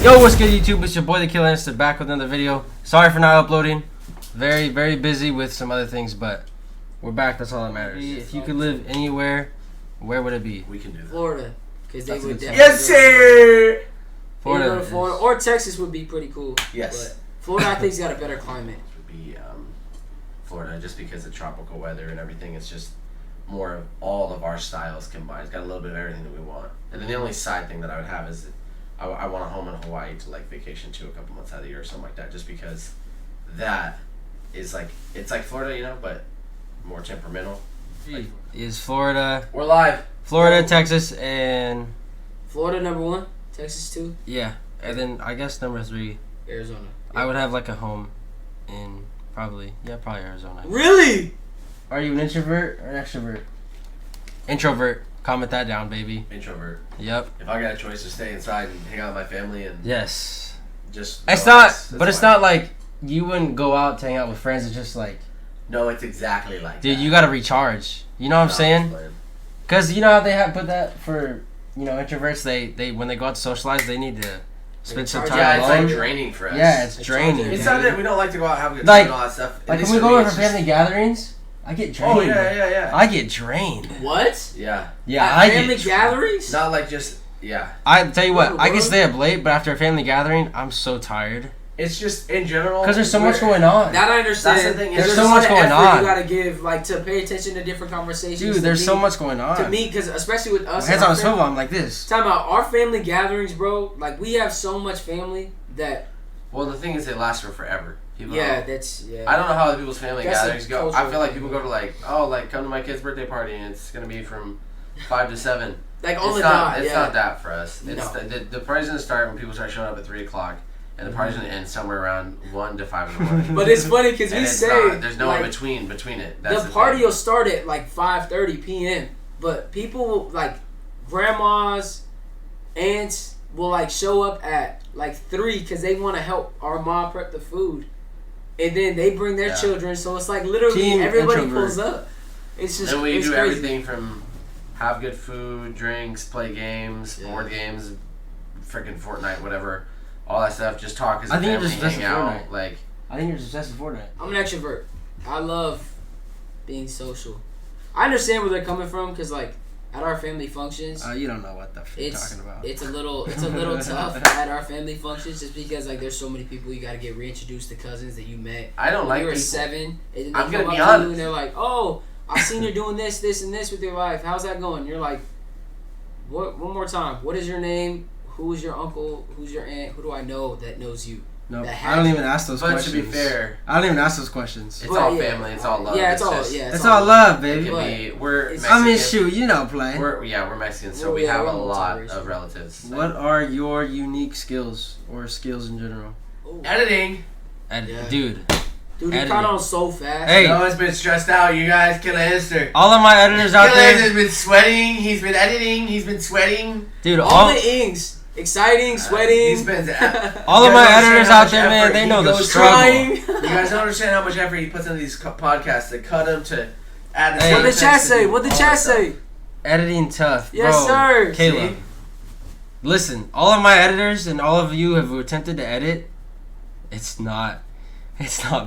Yo, what's good, YouTube? It's your boy, the Killer Instant, back with another video. Sorry for not uploading. Very, very busy with some other things, but we're back. That's all that matters. If you could live anywhere, where would it be? We can do that. Florida, because they would definitely. Yes, sir. Florida or Texas would be pretty cool. Yes. But Florida, I think, has got a better climate. Would be Florida, just because of tropical weather and everything. It's just more of all of our styles combined. It's got a little bit of everything that we want. And then the only side thing that I would have is I want a home in Hawaii to like vacation to a couple months out of the year or something like that, just because that is like, it's like Florida, you know, but more temperamental. Is Florida. We're live. Florida, Texas, and Florida number 1, Texas 2. Yeah, and then I guess number 3, Arizona. I would have like a home in probably Arizona. Really? Are you an introvert or an extrovert? Introvert. Comment that down, baby. Introvert. Yep. If I got a choice to stay inside and hang out with my family and Yes. just It's relax, not, that's it's fine. not like you wouldn't go out to hang out with friends. It's just like, No, it's exactly like dude, that. you gotta recharge. You know what I'm saying? Because you know how they have put that for, you know, introverts. They when they go out to socialize, they need to spend some time Yeah, it's alone. like draining for us. Yeah, it's draining. It's dude. not that we don't like to go out and have a good Like- time and all that stuff. Like At least when we for go me, over it's family just- gatherings, I get drained. Oh yeah. I get drained. What? Yeah. Yeah, At I family get. gatherings? Not like just I tell you what, What, I can what? stay up late, but after a family gathering, I'm so tired It's just in general because there's so much we're- going on. That I understand. That's the thing, There's so a lot much of going effort on. you gotta give, like, to pay attention to different conversations. Dude, To there's me- so much going on. To me, because especially with us. Heads and on our a swivel, family- I'm like this. Talking about our family gatherings, bro. Like, we have so much family that. Well, the thing is, they last for forever. People Yeah, don't- that's. Yeah. I don't know how other people's family That's a gatherings go. I cultural feel like thing. people go to like, oh, like come to my kid's birthday party and it's gonna be from 5 to 7. Like, on It's the not. dot. It's Yeah. not that for us. It's No. the party's gonna start when people start showing up at 3:00, and the party's gonna end somewhere around 1 to 5 in the morning. But it's funny because And we it's say. not, there's no like, in between it. That's the party thing. will start at like 5:30 p.m. But people like grandmas, aunts will like show up at like 3 because they want to help our mom prep the food, and then they bring their Yeah. children. So it's like literally Team everybody introvert. pulls up. It's just And we it's do crazy. everything from have good food, drinks, play games, Yeah. board games, freaking Fortnite, whatever, all that stuff. Just talk as a I think you're family, just obsessed hang with out. Fortnite. Like, I think you're just obsessed with Fortnite. I'm an extrovert. I love being social. I understand where they're coming from because like at our family functions. You don't know what the f you're It's talking about. it's a little tough at our family functions just because like there's so many people you got to get reintroduced to cousins that you met. I don't when like you were people. 7, and then I'm they gonna come be up to you honest. and they're like, "Oh, I've seen you doing this, this, and this with your life. How's that going?" You're like, "What? One more time. What is your name? Who is your uncle? Who's your aunt? Who do I know that knows you?" No, that I don't has- even ask those But questions. to be fair, I don't even ask those questions. it's But all yeah, family. It's all love. Yeah, it's all just- yeah. It's all love, It baby. can But be. We're it's- Mexican. I mean, shoot, you know, play. We're Mexican, so Well, we yeah, have a we're lot multiracial. of relatives. What are your unique skills or skills in general? Ooh. Editing. Yeah. Dude, Dude, he editing. caught on so fast. Hey. Noah's been stressed out. You guys, Killer Inster. all of my editors out Killer there, has been sweating. He's been editing. He's been sweating. dude, all the ings, exciting, sweating. He's been. all of You my guys don't editors understand how out much there, man, effort they he know the goes struggle. Trying. You guys don't understand how much effort he puts into these podcasts to cut them to add. Hey. What the sound chat effects to say? do What the all chat that stuff. say? Editing tough, Yes, bro. sir. Caleb, See? listen, all of my editors and all of you have attempted to edit. It's not fun. It's not.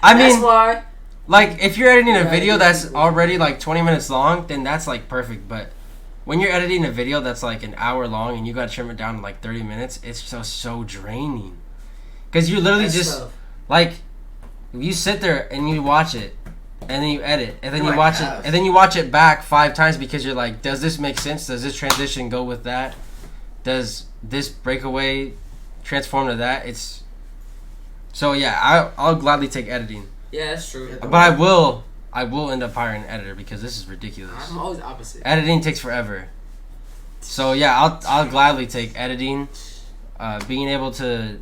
I That's mean, why. like, if you're editing a Yeah, video you that's can- already like 20 minutes long, then that's like perfect. But when you're editing a video that's like an hour long and you gotta trim it down to like 30 minutes, it's so draining. Cause you literally That's just tough. like you sit there and you watch it, and then you edit, and then You're you like watch it, us. and then you watch it back 5 times because you're like, does this make sense? Does this transition go with that? Does this breakaway transform to that? It's so yeah. I'll gladly take editing. Yeah, that's true. But I will end up hiring an editor because this is ridiculous. I'm always opposite. Editing takes forever. So yeah, I'll gladly take editing. Being able to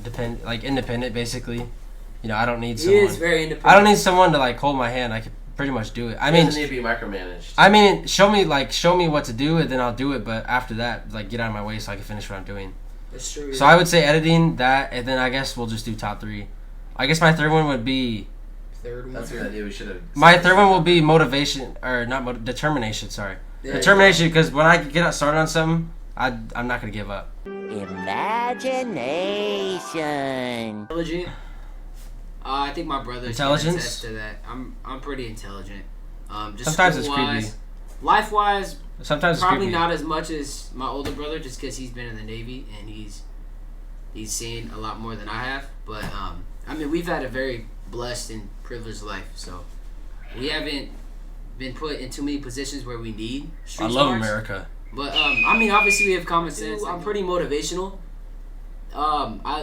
depend like independent basically. You know, I don't need He someone. is very independent. I don't need someone to like hold my hand. I can pretty much do it. I mean, doesn't need to be micromanaged. I mean, show me what to do and then I'll do it. But after that, like get out of my way so I can finish what I'm doing. That's true. So I would say editing that, and then I guess we'll just do top 3. I guess my third one would be Third one. That's a good idea. We should have. my third one will be motivation or not determination. Sorry, There you determination because when I get started on something, I'm not gonna give up. Imagination. Intelligent. I think my brother's Intelligence? can attest to that. I'm pretty intelligent. Just Sometimes it's school-wise, creepy. life-wise, Sometimes it's probably creepy. not as much as my older brother, just because he's been in the Navy and he's seen a lot more than I have. But I mean, we've had a very blessed and privileged life, so we haven't been put in too many positions where we need street I love smarts. America. But I mean, obviously we have common sense. I'm pretty motivational.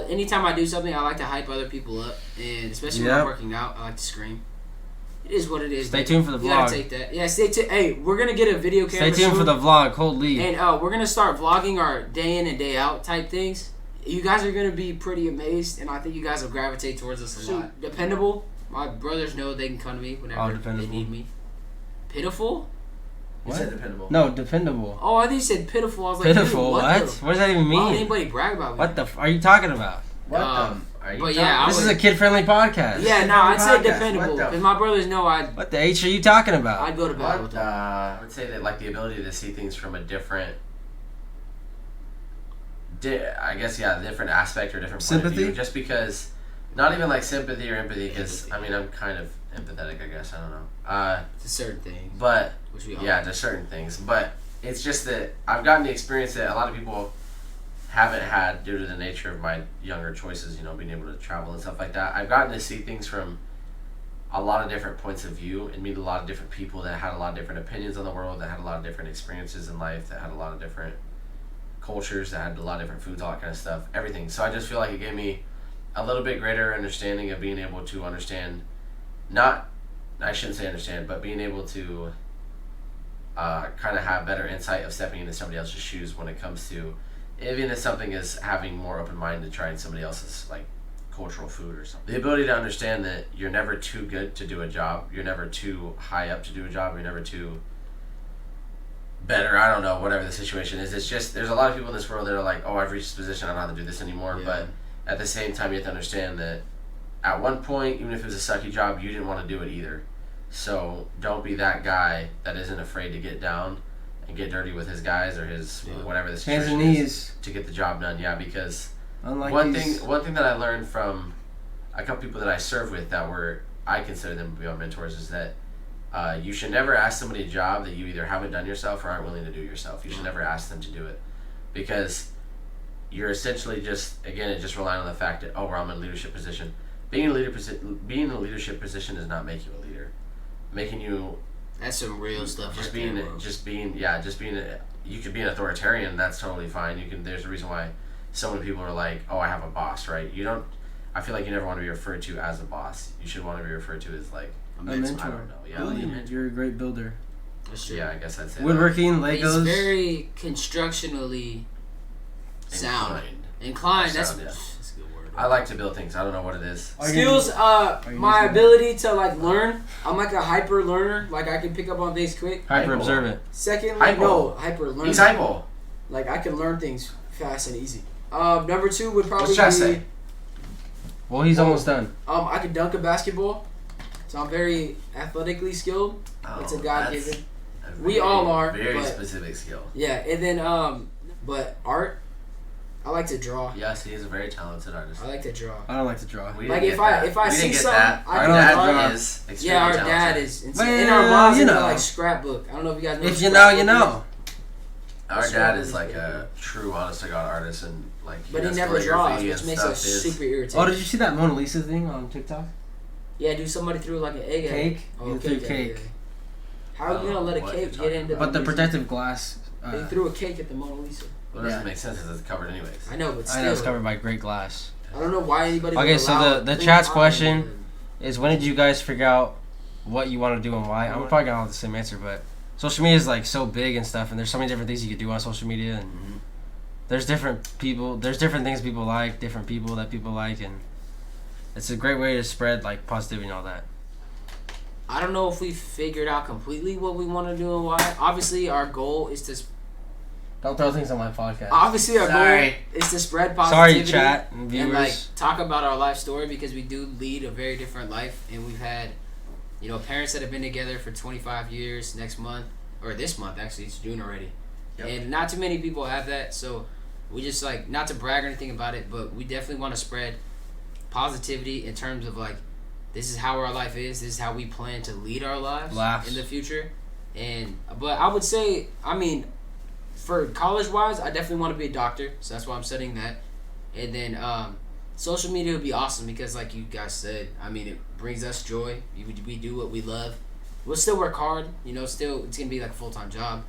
Anytime I do something, I like to hype other people up, and especially when I'm Yep. working out, I like to scream. It is what it is. Stay man. tuned for the You gotta vlog. take that. Yeah, stay tuned. Hey, we're gonna get a video Stay camera tuned for soon, the vlog. Hold lead. and we're gonna start vlogging our day in and day out type things. You guys are gonna be pretty amazed, and I think you guys will gravitate towards us a lot. Dependable. My brothers know they can come to me whenever they dependable. need me. Pitiful? You What? said dependable. No, dependable. Oh, I think you said pitiful. I was like, Pitiful. dude, What? the- What does that even Why would mean? anybody brag about me? What the are you talking about? What Um, the? Are you but talking- yeah, I This is would- a kid-friendly podcast. Yeah, no, I'd say Podcast. dependable. What the- Because my brothers know What the H are you talking about? I'd go to battle What with the? them. I would say that like the ability to see things from a different, I guess different aspect or different point of Sympathy? view. Just because, not even like sympathy or empathy, because I mean I'm kind of empathetic, I guess. I don't know. To certain things. But Which we all yeah, to certain things. But it's just that I've gotten the experience that a lot of people haven't had due to the nature of my younger choices. You know, being able to travel and stuff like that. I've gotten to see things from a lot of different points of view and meet a lot of different people that had a lot of different opinions on the world, that had a lot of different experiences in life, that had a lot of different cultures, that had a lot of different foods, all that kind of stuff, everything. So I just feel like it gave me a little bit greater understanding of being able to understand, I shouldn't say understand, but being able to kind of have better insight of stepping into somebody else's shoes when it comes to, even if something is having more open mind to trying somebody else's like cultural food or something. The ability to understand that you're never too good to do a job, you're never too high up to do a job, you're never too better, I don't know, whatever the situation is. It's just, there's a lot of people in this world that are like, oh, I've reached this position, I don't have to do this anymore. Yeah. But at the same time, you have to understand that at one point, even if it was a sucky job, you didn't want to do it either. So don't be that guy that isn't afraid to get down and get dirty with his guys or his whatever the Hands situation and is knees. to get the job done. Yeah, because Unlike one these. thing that I learned from a couple people that I served with that were, I consider them to be my mentors, is that you should never ask somebody a job that you either haven't done yourself or aren't willing to do yourself. You should never ask them to do it, because you're essentially just, again, it just relying on the fact that, oh, well, I'm in a leadership position. Being in a leadership position does not make you a leader. Making you That's some real stuff. just right being there, bro. you could be an authoritarian. That's totally fine. You can. There's a reason why so many people are like, oh, I have a boss, right? You don't. I feel like you never want to be referred to as a boss. You should want to be referred to as like A mentor. I don't know. Yeah, Builder. like a mentor. You're a great builder. That's true. Yeah, I guess I'd say Woodworking, He's Legos. very constructionally that. sound. Inclined. Inclined. That's Sound, yeah. a good word. I like to build things. I don't know what it is. Are you Skills, you my using ability to like learn. I'm like a hyper learner. Like I can pick up on things quick. hyper observant. Secondly, Hypo. no, hyper learner. He's hypo. Like I can learn things fast and easy. Number two would probably What's Josh be say? Well, he's almost done. I can dunk a basketball, so I'm very athletically skilled. It's a God that's given. a We all are, very but- specific skill. Yeah, and then but art, I like to draw. Yes, he is a very talented artist. I like to draw. I don't like to draw. We Like, didn't if get I- that. if I We see didn't get something, that. I Our can dad draw. is extremely Yeah, our talented. dad is insane. Well, And our moms you are know. like scrapbook. I don't know if you guys know. If what you know, you scrapbook know. Our That's dad right. is like a true, honest to God artist, and like is. But he does never draws, calligraphy which and makes stuff. us Is- super irritating. Oh, did you see that Mona Lisa thing on TikTok? Yeah, dude, somebody threw like an egg at Cake? it. Oh, You cake. threw cake. How are you gonna let a What cake you're get talking into? about. But the Mona Lisa? protective glass. They threw a cake at the Mona Lisa. Well, it doesn't Yeah. make sense because it's covered anyways. I know, but still, I know it's covered by great glass. I don't know why anybody. Okay, would so allow the clean chat's eye. question is, when did you guys figure out what you want to do and why? I'm probably gonna have the same answer, but social media is like so big and stuff, and there's so many different things you could do on social media, and there's different people, there's different things people like, different people that people like, and it's a great way to spread like positivity and all that. I don't know if we figured out completely what we want to do and why. Obviously, our goal is to. Don't throw things on my podcast. Obviously, our Sorry. goal is to spread Sorry, positivity. chat and viewers. And like talk about our life story, because we do lead a very different life, and we've had, parents that have been together for 25 years. Next month, or this month actually, it's June already. Yep. And not too many people have that, so we just like, not to brag or anything about it, but we definitely want to spread positivity in terms of like, this is how our life is, this is how we plan to lead our lives in the future. But I would say, I mean, for college wise, I definitely want to be a doctor, so that's why I'm studying that. And then social media would be awesome because, like you guys said, I mean, it brings us joy. We do what we love. We'll still work hard, still it's gonna be like a full-time job.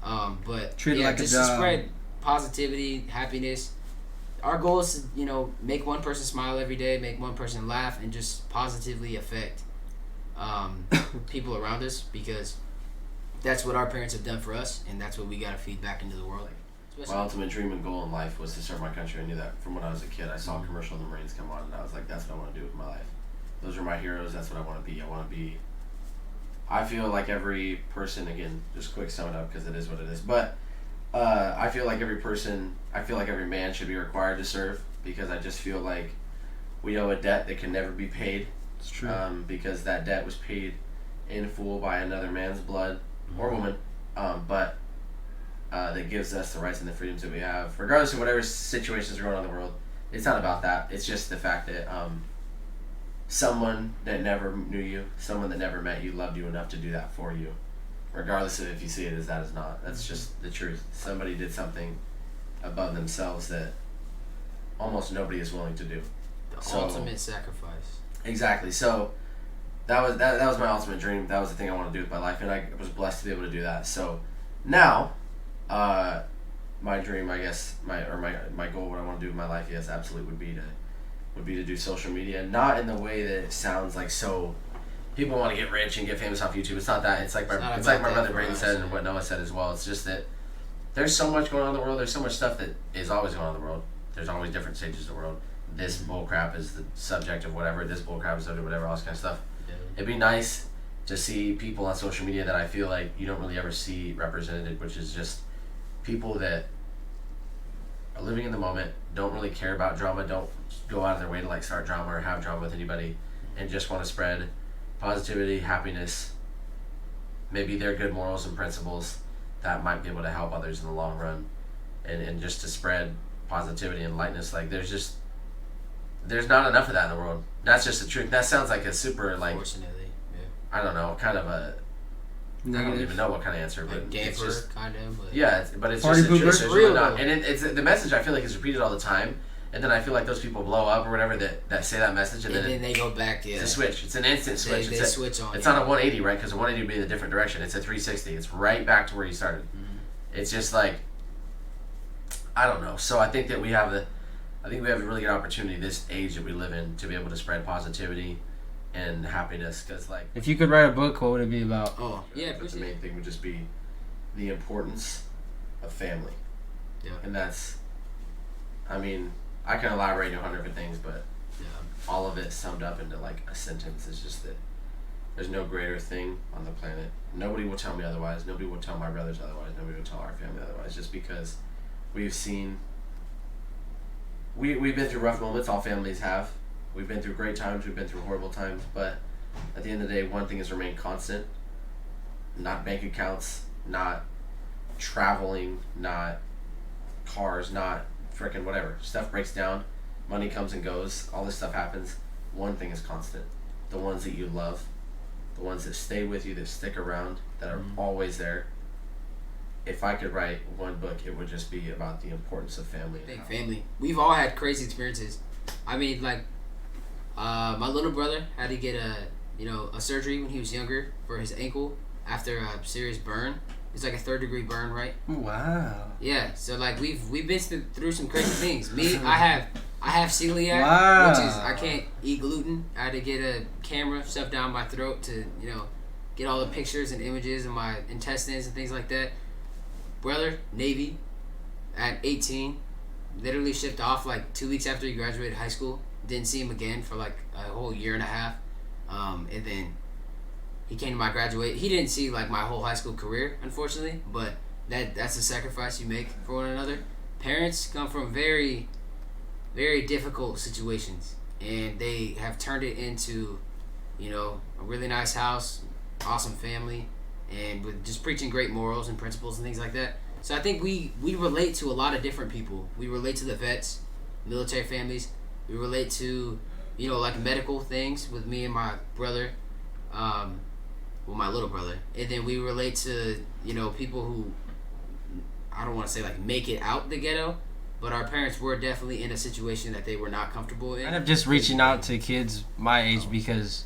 But treat it like just a job. To spread positivity, happiness. Our goal is to, make one person smile every day, make one person laugh, and just positively affect people around us, because that's what our parents have done for us, and that's what we got to feed back into the world. My ultimate dream and goal in life was to serve my country. I knew that from when I was a kid. I saw a commercial of the Marines come on, and I was like, that's what I want to do with my life. Those are my heroes. That's what I want to be. I feel like every person, again, just quick sum it up because it is what it is, but I feel like every man should be required to serve, because I just feel like we owe a debt that can never be paid. It's true. Because that debt was paid in full by another man's blood or woman, but that gives us the rights and the freedoms that we have, regardless of whatever situations are going on in the world. It's not about that. It's just the fact that someone that never knew you, someone that never met you, loved you enough to do that for you, regardless of if you see it as that as not. That's just the truth. Somebody did something above themselves that almost nobody is willing to do. The ultimate sacrifice. Exactly. So that was my ultimate dream. That was the thing I wanted to do with my life, and I was blessed to be able to do that. So now, my dream, I guess, my goal, what I want to do with my life, yes, absolutely would be to do social media, not in the way that it sounds like so. People want to get rich and get famous off YouTube. It's not that. It's like my brother Brayden said, and what Noah said as well. It's just that there's so much going on in the world. There's so much stuff that is always going on in the world. There's always different stages of the world. This bullcrap is the subject of whatever. This bullcrap is subject of whatever. All this kind of stuff. Yeah. It'd be nice to see people on social media that I feel like you don't really ever see represented, which is just people that are living in the moment, don't really care about drama, don't go out of their way to like start drama or have drama with anybody, and just want to spread positivity, happiness, maybe their good morals and principles that might be able to help others in the long run, and just to spread positivity and lightness. Like there's not enough of that in the world. That's just the truth. That sounds like a super like, Fortunately, I don't know, kind of a negative. I don't even know what kind of answer, but like it's just kind of. But yeah, but it's Party just the truth. poopers? There's really not, and it's the message I feel like is repeated all the time. And then I feel like those people blow up or whatever that say that message, and then they go back. Yeah, it's a switch. It's an instant switch. They switch on. It's not a 180, right? Because a 180 would be in a different direction. It's a 360. It's right back to where you started. Mm-hmm. It's just like, I don't know. So I think that we have a really good opportunity this age that we live in to be able to spread positivity and happiness. Because like, if you could write a book, what would it be about? Oh yeah, but the main thing would just be the importance of family. Yeah, and that's, I mean, I can elaborate on 100 different things, but all of it summed up into like a sentence is just that there's no greater thing on the planet. Nobody will tell me otherwise. Nobody will tell my brothers otherwise. Nobody will tell our family otherwise. Just because we've been through rough moments. All families have. We've been through great times. We've been through horrible times. But at the end of the day, one thing has remained constant. Not bank accounts, not traveling, not cars, not frickin' whatever. Stuff breaks down, money comes and goes, all this stuff happens. One thing is constant. The ones that you love, the ones that stay with you, that stick around, that are always there. If I could write one book, it would just be about the importance of family. Big family. We've all had crazy experiences. I mean, like, my little brother had to get a surgery when he was younger for his ankle after a serious burn. It's like a 3rd-degree burn, right? Wow. Yeah, so like we've been through some crazy things. Me, I have celiac, wow. which is I can't eat gluten. I had to get a camera shoved down my throat to get all the pictures and images of my intestines and things like that. Brother, Navy, at 18, literally shipped off like 2 weeks after he graduated high school. Didn't see him again for like a whole year and a half, and then he came to my graduate. He didn't see like my whole high school career, unfortunately, but that's a sacrifice you make for one another. Parents come from very, very difficult situations, and they have turned it into, a really nice house, awesome family, and with just preaching great morals and principles and things like that. So I think we relate to a lot of different people. We relate to the vets, military families. We relate to, like medical things with me and my brother, my little brother. And then we relate to, people who, I don't want to say like make it out the ghetto, but our parents were definitely in a situation that they were not comfortable in. Kind of just reaching out to kids my age because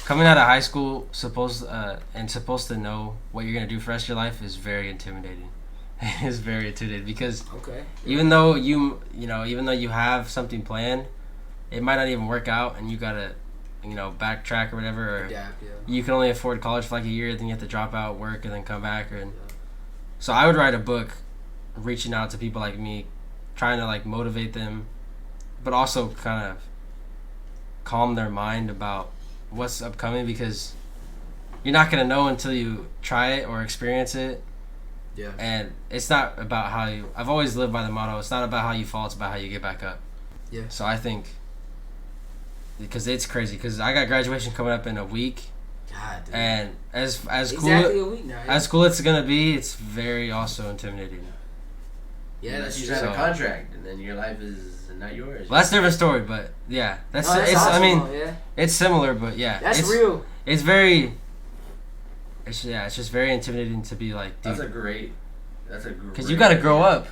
coming out of high school, supposed to know what you're gonna do for the rest of your life is very intimidating. It's very intimidating because even though even though you have something planned, it might not even work out, and you gotta backtrack or whatever. Or adapt, you can only afford college for like a year, then you have to drop out, work, and then come back. So I would write a book, reaching out to people like me, trying to like motivate them, but also kind of calm their mind about what's upcoming, because you're not gonna know until you try it or experience it. Yeah. And it's not about how you. I've always lived by the motto: it's not about how you fall; it's about how you get back up. Yeah. So I think because it's crazy, because I got graduation coming up in a week. God, dude. And as exactly a week now. Yeah. As cool as it's gonna be, it's very also intimidating. Yeah, that's you true. sign a contract, and then your life is not yours. Well, that's a different story, but yeah, that's No, that's it's. awesome, I mean, yeah. it's similar, but yeah, That's real. It's very. It's just very intimidating to be like, dude. That's a great. Because you gotta grow up.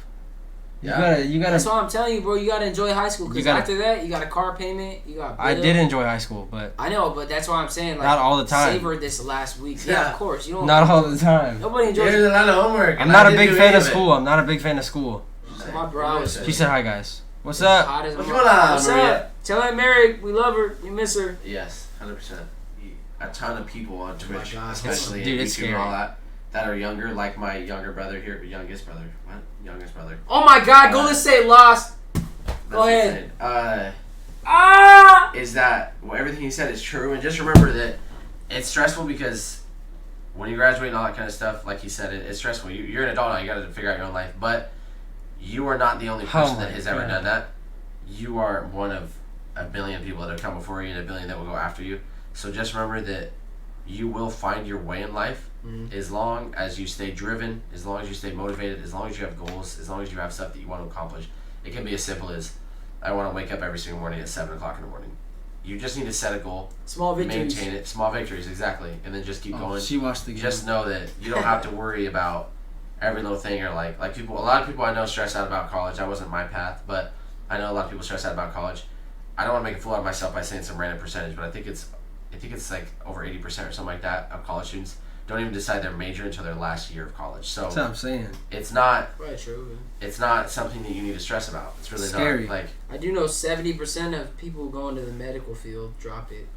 Yeah. You gotta. That's why I'm telling you, bro. You gotta enjoy high school. Because after that, you got a car payment. You got. I did enjoy high school, but I know, but that's why I'm saying like not all the time. Savor this last week. Yeah, of course. You don't. Not all the time. Nobody enjoys. There's a lot of homework. I'm not a big fan of school. I'm not a big fan of school. So my bro. She said hi, guys. What's up? What's going on, What's Maria? up? Tell Aunt Mary we love her. You miss her. Yes, 100%. A ton of people on Twitch, God. especially Dude, in it's YouTube and scary. all that are younger, like my youngest brother. What? Youngest brother. Oh my God! Golden State lost. Go ahead. Is that everything he said is true? And just remember that it's stressful because when you graduate and all that kind of stuff, like he said, it's stressful. You're an adult now. You got to figure out your own life, but you are not the only person that has ever done that. You are one of a billion people that have come before you and a billion that will go after you. So just remember that you will find your way in life as long as you stay driven, as long as you stay motivated, as long as you have goals, as long as you have stuff that you want to accomplish. It can be as simple as, I want to wake up every single morning at 7 o'clock in the morning. You just need to set a goal, Small victories. maintain it, small victories, exactly, and then just keep going. She watched the game. Just know that you don't have to worry about every little thing, or like people. A lot of people I know stress out about college. That wasn't my path, but I know a lot of people stress out about college. I don't want to make a fool out of myself by saying some random percentage, but I think it's like over 80% or something like that of college students don't even decide their major until their last year of college. So That's what I'm saying. it's not Right, true. Man. it's not something that you need to stress about. It's really Scary. not. Like, I do know 70% of people going to the medical field drop it.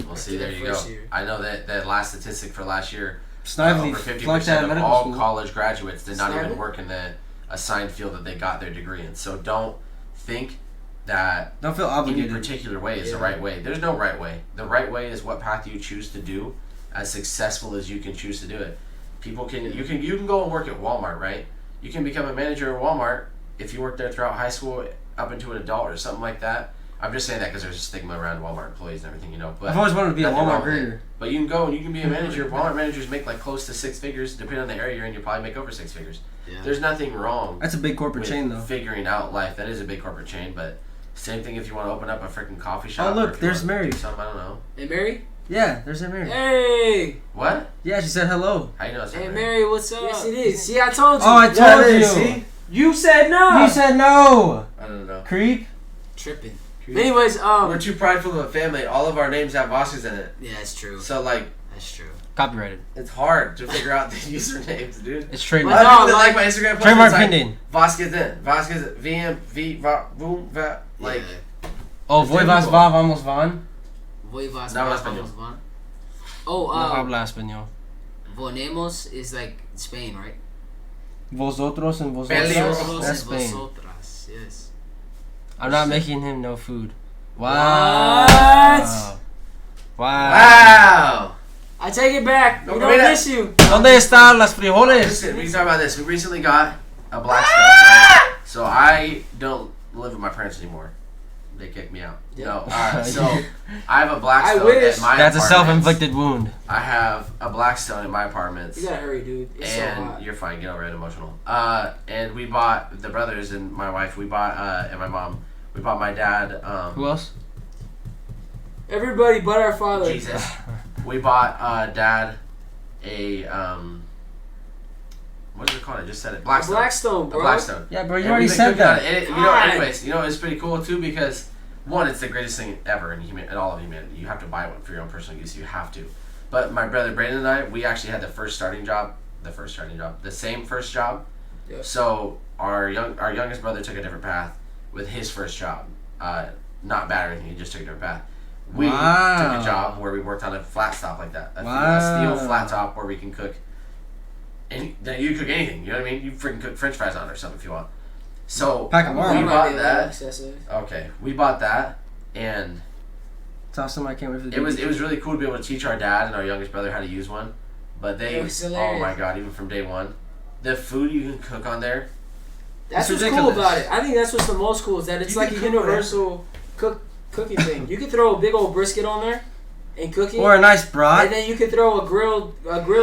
we'll see. After There the you go. first year. I know that last statistic for last year, Snively over flunked out 50% of of medical all school. college graduates did not Snively? even work in the assigned field that they got their degree in. So don't think that Don't feel any obligated. particular way is the Yeah. right way. There's no right way. The right way is what path you choose to do, as successful as you can choose to do it. People can you can go and work at Walmart, right? You can become a manager at Walmart if you work there throughout high school up into an adult or something like that. I'm just saying that because there's a stigma around Walmart employees and everything, But I've always wanted to be a nothing wrong Walmart with it. greeter. But you can go and you can be a manager. Walmart managers make like close to 6 figures, depending on the area you're in. You probably make over 6 figures. Yeah. There's nothing wrong That's a big corporate with chain, though. figuring out life. That is a big corporate chain, but same thing if you want to open up a freaking coffee shop. Oh, look, or if you there's want to Mary. do something, I don't know. Hey Mary. Yeah, there's Aunt Mary. Hey. What? Yeah, she said hello. How you know it's Hey Mary? Mary, what's up? Yes, it is. See, I told you. Oh, I told Yeah, you. see? You said no. You said no. I don't know. Creep. Tripping. Anyways, We're too prideful of a family. All of our names have Vasquez in it. yeah, that's true. So, like, That's true. Copyrighted. it's hard to figure out the usernames, dude. It's A lot trademark. of people No, that like- like my Instagram post, Trademark it's like pending. Vasquez in. Vasquez, VM, V, Va, Boom, Va. Like, Yeah. Oh, It's voy vas, difficult. va, vamos, van. Voy vas, No habla vas, español. vamos, van. Oh, No habla español. Vonemos is like Spain, right? Vosotros and vosotras. Peligro. Vosotros That's and Spain. vosotras, yes. I'm not making him no food. Wow. What? Wow. wow! I take it back. No, We don't mira. miss you. ¿Dónde están las frijoles? Listen, we can talk about this. We recently got a black stone, right? So I don't live with my parents anymore. They kicked me out. Yeah. No. So I have a Blackstone wish. at my That's a apartment. self-inflicted wound. I have a Blackstone in my apartment. You gotta hurry, dude. It's so And hot. you're fine. Get over it. Emotional. And we bought the brothers and my wife. We bought and my mom. We bought my dad. Who else? Everybody but our father. Jesus. We bought Dad a what is it called? I just said it. Blackstone. Blackstone, A bro. Blackstone. Yeah, bro, you And already we've been said cooking on that. it. And God. anyways, it's pretty cool too because one, it's the greatest thing ever in all of humanity. You have to buy one for your own personal use. You have to. But my brother Brandon and I, we actually had the same first job. Yeah. So our youngest brother took a different path with his first job. Not bad or anything. He just took a different path. We took a job where we worked on a flat top like that. A steel flat top where we can cook. You cook anything. You know what I mean? You freaking cook French fries on it or something if you want. So Pack 'em we on. bought that. Excessive. Okay, we bought that, and It's awesome. I can't wait for the it was really cool to be able to teach our dad and our youngest brother how to use one. But It was hilarious. oh my god, even from day one, the food you can cook on there. That's It's what's cool ridiculous. about it. I think that's what's the most cool is that it's You like can a cook universal cooking thing. You can throw a big old brisket on there and cook it, Or a nice brat. and then you can throw a grilled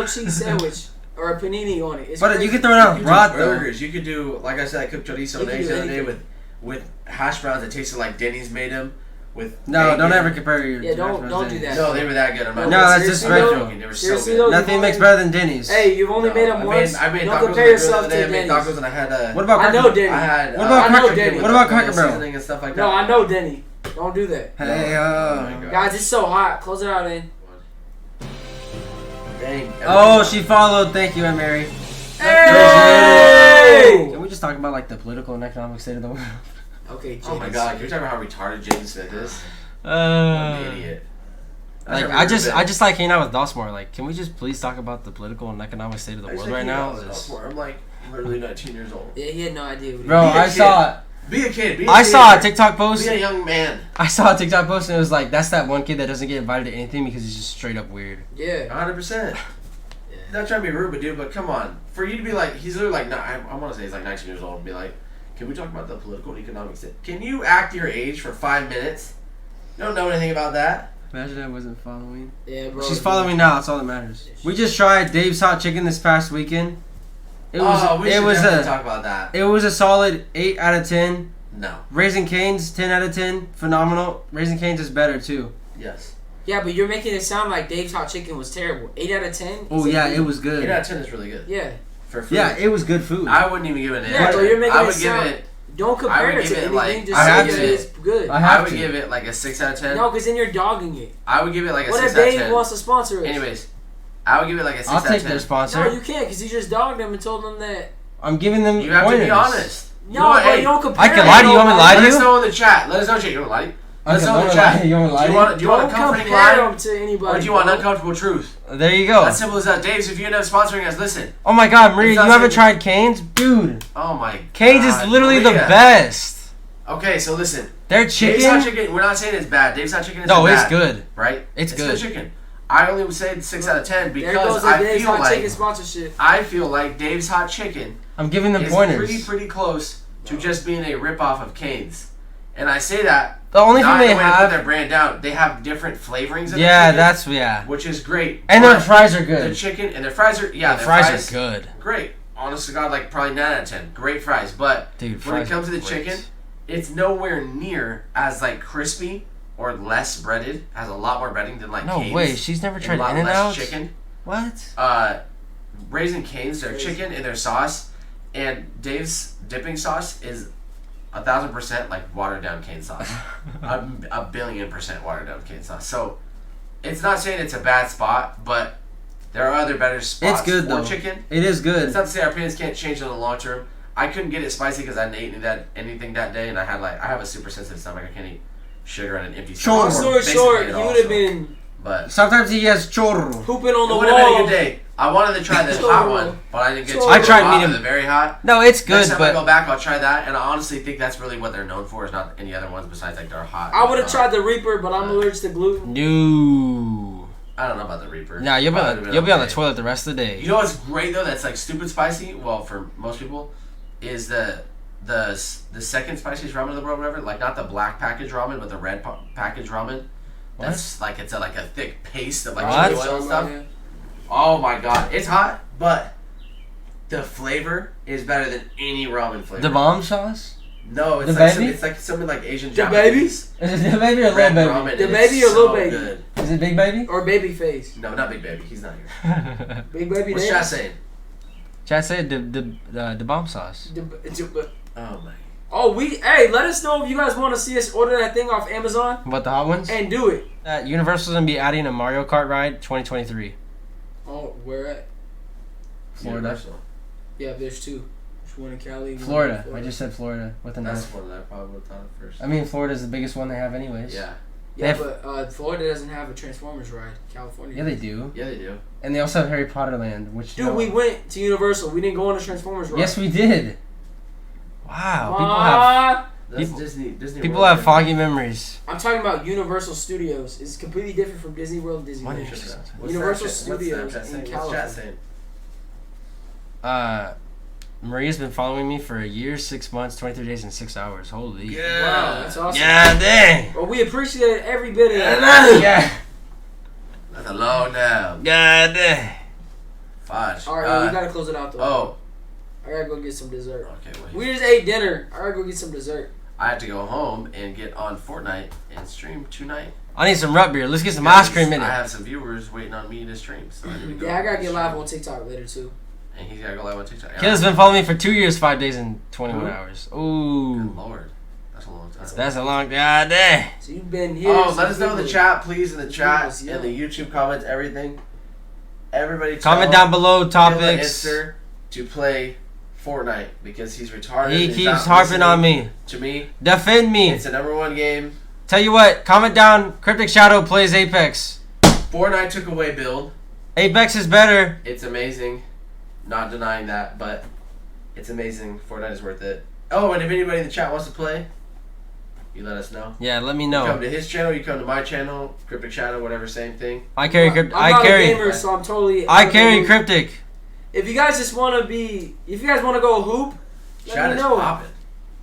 cheese sandwich or a panini on it. It's But crazy. you can throw it on You a could brat do though. burgers. You could do, like I said, I cooked chorizo You and can eggs do the other day anything. with hash browns that tasted like Denny's made them. With No, bacon. don't ever compare your. Yeah, don't do that. No, they were that good. I'm not. No, that's seriously disrespectful. They were so Seriously good. though? Nothing makes better than Denny's. Hey, you've only made them once. I made Don't tacos compare the yourself other day. to I made Denny's. tacos and I had What about I know Cracker? Denny. I had What about I know Cracker? Denny. What about Cracker Barrel? seasoning and stuff like that. No, I know Denny. Don't do that. Hey, Oh my God. Guys, it's so hot. Close it out, in. Dang. Oh, she followed. Thank you, Aunt Mary. Hey! Can we just talk about like the political and economic state of the world? Okay, James. Oh my God! Can we talk about how retarded Jaden Smith is? What Uh, an idiot. like I just like hanging out with Dawsmore. Like, can we just please talk about the political and economic state of the world right now? I'm like literally 19 years old. Yeah, he had no idea. What he Bro, was. Be a I kid. saw. Be a kid. Be a I kid. saw a TikTok post. Be a young man. I saw a TikTok post and it was like, that's that one kid that doesn't get invited to anything because he's just straight up weird. Yeah. 100%. Not trying to be rude, but dude, but come on. For you to be like, he's literally like, no, I want to say he's like 19 years old and be like, can we talk about the political and economic state? Can you act your age for 5 minutes? You don't know anything about that. Imagine I wasn't following. Yeah, bro. She's following now. That's all that matters. We just tried Dave's Hot Chicken this past weekend. It was we should definitely talk about that. it was a solid 8 out of 10. No. Raising Cane's 10 out of 10. Phenomenal. Raising Cane's is better too. Yes. Yeah, but you're making it sound like Dave's Hot Chicken was terrible. 8 out of 10? Oh yeah, it was 8 good. out of 10 is really good. Yeah. For food. Yeah, it was good food. I wouldn't even give it an Yeah, eight. but you're making I it would give sound... it. Don't I compare would it give to it, anything. like- Just I say have that to. it's good. I would to. give it like a 6 out of 10. No, because then you're dogging it. I would give it like a What 6 if out of Dave 10. wants to sponsor us? Anyways, I would give it like a 6 I'll out of take 10. their sponsor. No, you can't because you just dogged them and told them that. I'm giving them You have pointers. to be honest. No, You know what? but Hey, you don't compare I can it. lie to you. Want me to lie to Let us you? know in the chat. Let us know, Jake. You want to lie to you? Let us Okay, know in the don't chat. lie. You want me to lie to you? Do you want a Don't comforting compare lie? them to anybody. Or do you want bro. uncomfortable truth? There you go. As simple as that. Dave, if you end up sponsoring us, listen. Oh my God, Maria, It's you not haven't saying- tried Cane's? Dude, Oh my Cane's God, is literally the Maria. best. Okay, so listen. Their Dave's Hot chicken? Chicken, we're not saying it's bad. Dave's Hot Chicken is No, it's bad, good. right? It's good. good chicken. I only would say 6 out of 10 There because goes the I Dave's feel Hot Chicken like sponsorship. Dave's Hot Chicken I'm giving them is pointers. pretty close to just being a ripoff of Cane's. And I say that The only not thing they in a way to put their have... brand down. They have different flavorings in Yeah, their chicken, yeah. which is great. And But their fries are the good. chicken and their fries are Their fries are good. great. Honest to God, like probably 9 out of 10. Great fries, but Dude, when fries it comes to are the great. chicken, it's nowhere near as like crispy or less breaded. Has a lot more breading than like No Cane's, way, she's never and tried a lot In-N-Out? less chicken. What? Raising Cane's, their chicken and their sauce, and Dave's dipping sauce is 1,000% like watered down cane sauce. a 1,000,000,000% watered down cane sauce. So it's not saying it's a bad spot, but there are other better spots It's good for though. chicken. It is It's good. not to say our opinions can't change in the long term. I couldn't get it spicy because I didn't eat anything that day, and I have a super sensitive stomach. I can't eat sugar on an empty Sure. stomach. Long or story short, basically you at would all, have so. been But Sometimes he has chorro. pooping on it the would have been a wall. good day. I wanted to try the hot one, but I didn't get to. I tried hot medium. or the very hot. No, it's good, Next time I go but... back, I'll try that, and I honestly think that's really what they're known for. Is not any other ones besides like their hot. I would have tried the Reaper, but I'm allergic to gluten. No. I don't know about the Reaper. Nah, you'll Probably be on the okay. toilet the rest of the day. You know what's great though? That's like stupid spicy. Well, for most people, is the the second spiciest ramen in the world, whatever. Like not the black package ramen, but the red package ramen. That's like it's like a thick paste of like chili oil and stuff. Oh my god, it's hot, but the flavor is better than any ramen flavor. The bomb sauce? No, it's the like baby? It's like something like Asian The Japanese. baby? Is it the baby or Red little ramen, baby? The and baby it's or little so baby? good. Is it big baby? Or baby face? No, not big baby. He's not here. Big baby. What's Chat saying? Chat said the bomb sauce. Oh my. Oh, let us know if you guys want to see us order that thing off Amazon What, the hot ones? and do it. Universal's gonna be adding a Mario Kart ride 2023. Oh, where at? Florida. Universal. Yeah, there's two. There's one in Cali. One Florida. in I just said Florida with an That's F. one that I probably would have thought of first. I mean, Florida's the biggest one they have anyways. Yeah. Yeah, but Florida doesn't have a Transformers ride. California. Yeah, they do. Yeah, they do. And they also have Harry Potter Land, which Dude, we went to Universal. We didn't go on a Transformers ride. Yes, we did. Wow, That's People- Disney. people World, have foggy memories. I'm talking about Universal Studios. It's completely different from Disney World and Disneyland. What's Universal Snapchat- Studios what's Snapchat in saying? What's Chat California. saying? Maria's been following me for a year, 6 months, 23 days, and 6 hours. Holy. Wow, that's awesome. Yeah, dang. Well, we appreciate every bit of that. Yeah. That's a long down. God dang. Fudge. All right, we gotta close it out though. Oh. I gotta go get some dessert. Okay. Well, We just ate dinner. I gotta go get some dessert. I have to go home and get on Fortnite and stream tonight. I need some root beer. Let's get some ice cream in I it. have some viewers waiting on me to stream, so I need to go. Yeah, I gotta get stream. live on TikTok later too. And he's gotta go live on TikTok. Kid's been following me for 2 years, 5 days, and 21 Who? hours. Good Ooh. Lord, that's a long time. That's a long god dang. So you've been here. Oh, since let us know in the people- chat, please, in the chat, was in young. the YouTube comments, everything. Everybody Comment down below topics. Inster to play Fortnite because he's retarded. He and he's keeps not harping on listening me. To me, Defend me. it's the #1 game. Tell you what, comment down. Cryptic Shadow plays Apex. Fortnite took away build. Apex is better. It's amazing. Not denying that, but it's amazing. Fortnite is worth it. Oh, and if anybody in the chat wants to play, you let us know. Yeah, let me You come know. to his channel, you come to my channel, Cryptic Shadow, whatever, same thing. I carry I'm Cryptic. not a gamer, so I'm totally. I carry Cryptic. If you guys just want to be, if you guys want to go hoop, let Chat me is know. popping.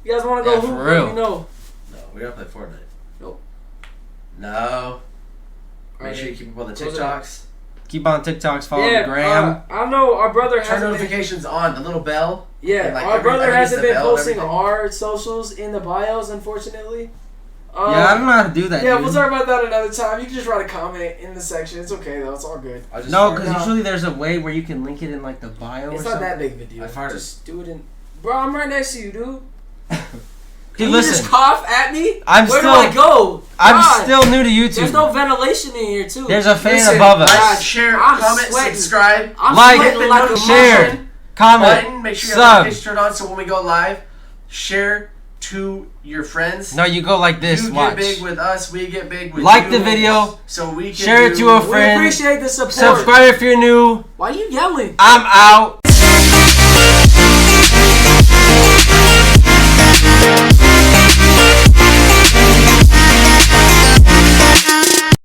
If you guys want to go Yeah, hoop, for let real. me know. No, we gotta play Fortnite. Nope. No. Make Alright. sure you keep up on the Close it out. TikToks. Keep on TikToks. Follow Yeah, the gram. I know our brother Turn hasn't been. notifications on, the little bell. Yeah, and, like, our brother everything hasn't needs been the bell and posting everything. our socials in the bios, unfortunately. Yeah, I don't know how to do that. Yeah, dude. we'll talk about that another time. You can just write a comment in the section. It's okay though. It's all good. I just No, farted. because usually there's a way where you can link it in like the bio It's or not something. that big of a deal. I farted. Just do it in. Bro, I'm right next to you, dude. Dude, You listen. just cough at me. I'm Where still- do I go? I'm God, still new to YouTube. There's no ventilation in here too. There's a fan Listen, above us. like, share, I'm comment, sweating. subscribe. I'm Like, sweating hit the like a share. muffin. Comment. Button. Make sure you have Sub. notifications turned on so when we go live, share to your friends. No, you go like this. You Watch. get big with us, we get big with Like you. the video. So we can Share it do- to a We friend. appreciate the support. Subscribe if you're new. Why are you yelling? I'm out.